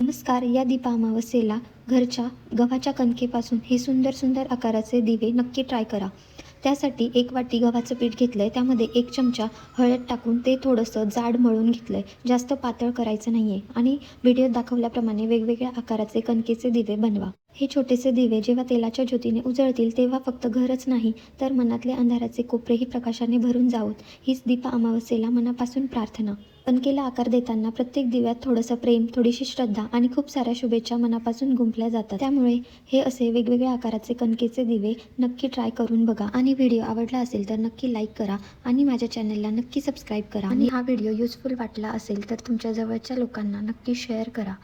नमस्कार. या दीप अमावस्येला घरच्या गव्हाच्या कणकेपासून हे सुंदर सुंदर आकाराचे दिवे नक्की ट्राय करा. त्यासाठी 1 वाटी गव्हाचं पीठ घेतलंय. त्यामध्ये 1 चमचा हळद टाकून ते थोडंसं जाड मळून घेतलंय. जास्त पातळ करायचं नाहीये आणि व्हिडिओत दाखवल्याप्रमाणे वेगवेगळ्या आकाराचे कणकेचे दिवे बनवा. हे छोटेसे दिवे जेव्हा तेलाच्या ज्योतीने उजळतील तेव्हा फक्त घरच नाही तर मनातले अंधाराचे कोपरेही प्रकाशाने भरून जावोत, हीच दीप अमावस्येला मनापासून प्रार्थना. कणकेला आकार देताना प्रत्येक दिव्यात थोडंसं प्रेम, थोडीशी श्रद्धा आणि खूप साऱ्या शुभेच्छा मनापासून गुंफल्या जातात. त्यामुळे हे असे वेगवेगळ्या आकाराचे कणकेचे दिवे नक्की ट्राय करून बघा आणि व्हिडिओ आवडला असेल तर नक्की लाईक करा आणि माझ्या चॅनलला नक्की सबस्क्राईब करा आणि हा व्हिडिओ युजफुल वाटला असेल तर तुमच्या जवळच्या लोकांना नक्की शेअर करा.